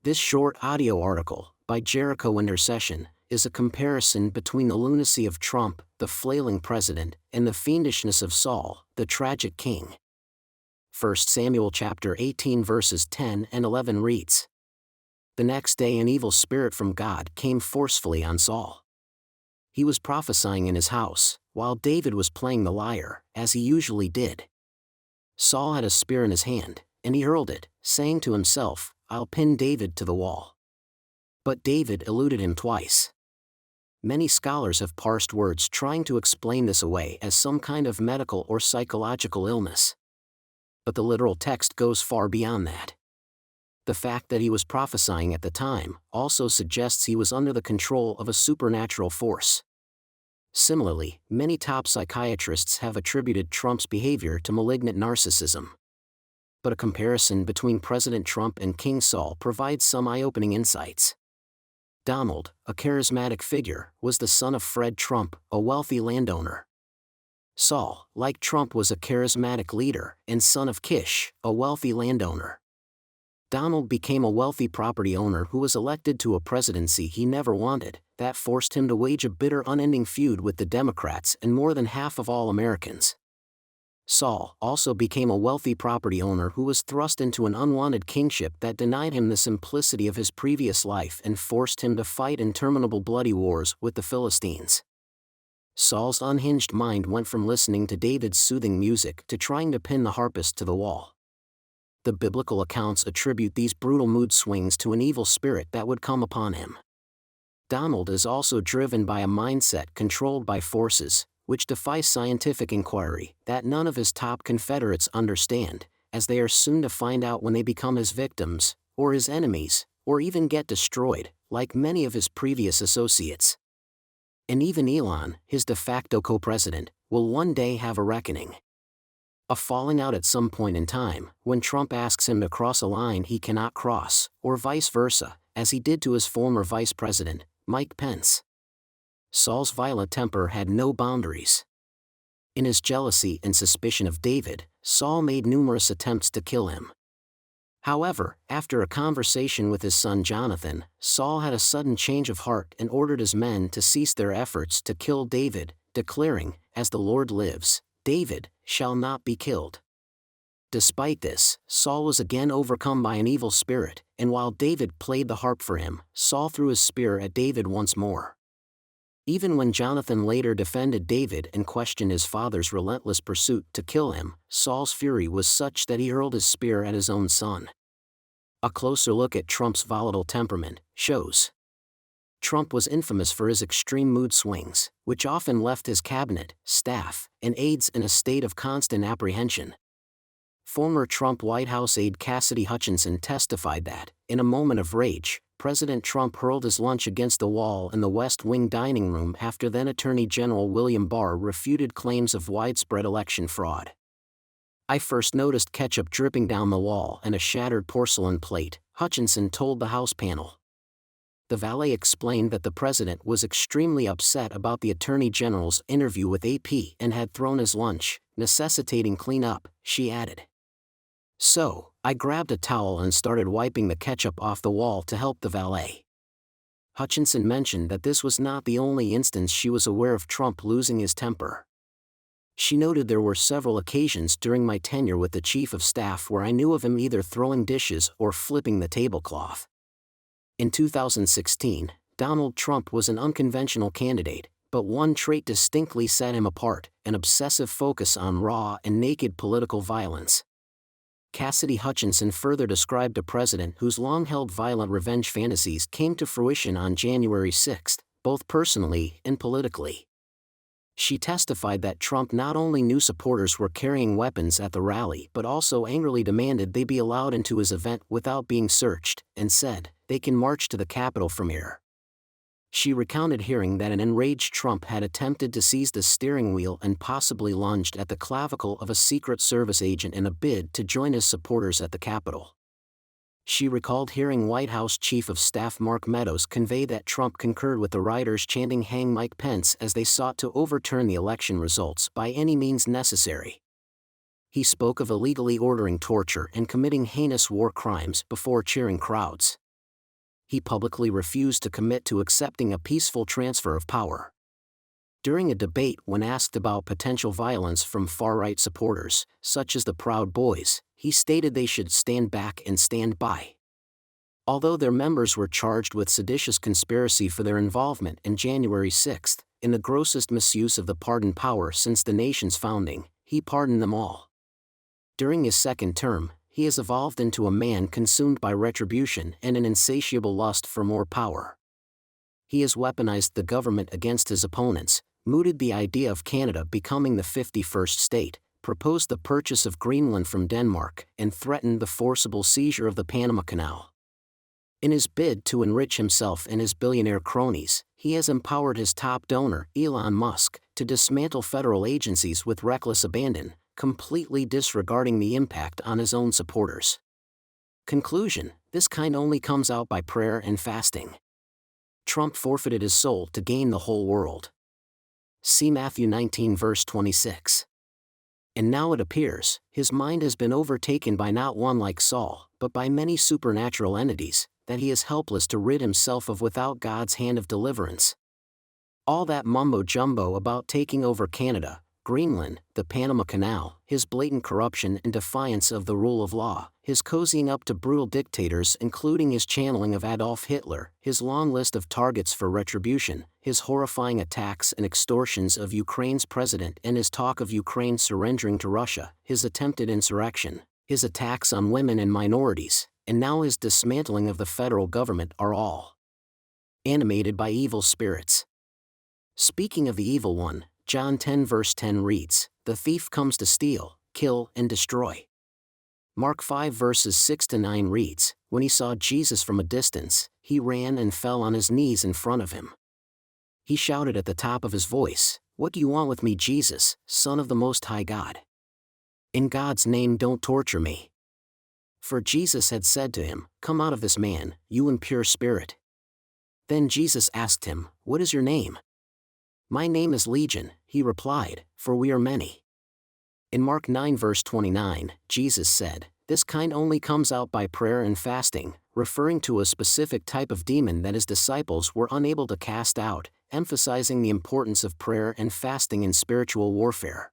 This short audio article, by Jericho Intercession, is a comparison between the lunacy of Trump, the flailing president, and the fiendishness of Saul, the tragic king. 1 Samuel chapter 18 verses 10 and 11 reads, "The next day an evil spirit from God came forcefully on Saul. He was prophesying in his house, while David was playing the lyre, as he usually did. Saul had a spear in his hand, and he hurled it, saying to himself, 'I'll pin David to the wall.' But David eluded him twice." Many scholars have parsed words trying to explain this away as some kind of medical or psychological illness. But the literal text goes far beyond that. The fact that he was prophesying at the time also suggests he was under the control of a supernatural force. Similarly, many top psychiatrists have attributed Trump's behavior to malignant narcissism. But a comparison between President Trump and King Saul provides some eye-opening insights. Donald, a charismatic figure, was the son of Fred Trump, a wealthy landowner. Saul, like Trump, was a charismatic leader and son of Kish, a wealthy landowner. Donald became a wealthy property owner who was elected to a presidency he never wanted, that forced him to wage a bitter, unending feud with the Democrats and more than half of all Americans. Saul also became a wealthy property owner who was thrust into an unwanted kingship that denied him the simplicity of his previous life and forced him to fight interminable bloody wars with the Philistines. Saul's unhinged mind went from listening to David's soothing music to trying to pin the harpist to the wall. The biblical accounts attribute these brutal mood swings to an evil spirit that would come upon him. Donald is also driven by a mindset controlled by forces, which defy scientific inquiry, that none of his top Confederates understand, as they are soon to find out when they become his victims, or his enemies, or even get destroyed, like many of his previous associates. And even Elon, his de facto co-president, will one day have a reckoning. A falling out at some point in time, when Trump asks him to cross a line he cannot cross, or vice versa, as he did to his former vice president, Mike Pence. Saul's violent temper had no boundaries. In his jealousy and suspicion of David, Saul made numerous attempts to kill him. However, after a conversation with his son Jonathan, Saul had a sudden change of heart and ordered his men to cease their efforts to kill David, declaring, "As the Lord lives, David shall not be killed." Despite this, Saul was again overcome by an evil spirit, and while David played the harp for him, Saul threw his spear at David once more. Even when Jonathan later defended David and questioned his father's relentless pursuit to kill him, Saul's fury was such that he hurled his spear at his own son. A closer look at Trump's volatile temperament shows. Trump was infamous for his extreme mood swings, which often left his cabinet, staff, and aides in a state of constant apprehension. Former Trump White House aide Cassidy Hutchinson testified that, in a moment of rage, President Trump hurled his lunch against the wall in the West Wing dining room after then Attorney General William Barr refuted claims of widespread election fraud. "I first noticed ketchup dripping down the wall and a shattered porcelain plate," Hutchinson told the House panel. The valet explained that the president was extremely upset about the Attorney General's interview with AP and had thrown his lunch, necessitating cleanup, she added. "So, I grabbed a towel and started wiping the ketchup off the wall to help the valet." Hutchinson mentioned that this was not the only instance she was aware of Trump losing his temper. She noted there were several occasions during my tenure with the chief of staff where I knew of him either throwing dishes or flipping the tablecloth. In 2016, Donald Trump was an unconventional candidate, but one trait distinctly set him apart: an obsessive focus on raw and naked political violence. Cassidy Hutchinson further described a president whose long-held violent revenge fantasies came to fruition on January 6, both personally and politically. She testified that Trump not only knew supporters were carrying weapons at the rally but also angrily demanded they be allowed into his event without being searched, and said, "They can march to the Capitol from here." She recounted hearing that an enraged Trump had attempted to seize the steering wheel and possibly lunged at the clavicle of a Secret Service agent in a bid to join his supporters at the Capitol. She recalled hearing White House Chief of Staff Mark Meadows convey that Trump concurred with the rioters chanting "Hang Mike Pence" as they sought to overturn the election results by any means necessary. He spoke of illegally ordering torture and committing heinous war crimes before cheering crowds. He publicly refused to commit to accepting a peaceful transfer of power. During a debate when asked about potential violence from far-right supporters, such as the Proud Boys, he stated they should stand back and stand by. Although their members were charged with seditious conspiracy for their involvement in January 6, in the grossest misuse of the pardon power since the nation's founding, he pardoned them all. During his second term, he has evolved into a man consumed by retribution and an insatiable lust for more power. He has weaponized the government against his opponents, mooted the idea of Canada becoming the 51st state, proposed the purchase of Greenland from Denmark, and threatened the forcible seizure of the Panama Canal. In his bid to enrich himself and his billionaire cronies, he has empowered his top donor, Elon Musk, to dismantle federal agencies with reckless abandon, completely disregarding the impact on his own supporters. Conclusion: this kind only comes out by prayer and fasting. Trump forfeited his soul to gain the whole world. See Matthew 19 verse 26. And now it appears, his mind has been overtaken by not one like Saul, but by many supernatural entities, that he is helpless to rid himself of without God's hand of deliverance. All that mumbo-jumbo about taking over Canada, Greenland, the Panama Canal, his blatant corruption and defiance of the rule of law, his cozying up to brutal dictators including his channeling of Adolf Hitler, his long list of targets for retribution, his horrifying attacks and extortions of Ukraine's president and his talk of Ukraine surrendering to Russia, his attempted insurrection, his attacks on women and minorities, and now his dismantling of the federal government are all animated by evil spirits. Speaking of the evil one, John 10 verse 10 reads, "The thief comes to steal, kill and destroy." Mark 5 verses 6 to 9 reads, "When he saw Jesus from a distance, he ran and fell on his knees in front of him. He shouted at the top of his voice, 'What do you want with me, Jesus, Son of the Most High God? In God's name don't torture me.' For Jesus had said to him, 'Come out of this man, you impure spirit.' Then Jesus asked him, 'What is your name?' 'My name is Legion,' he replied, 'for we are many.'" In Mark 9 verse 29, Jesus said, "This kind only comes out by prayer and fasting," referring to a specific type of demon that his disciples were unable to cast out, emphasizing the importance of prayer and fasting in spiritual warfare.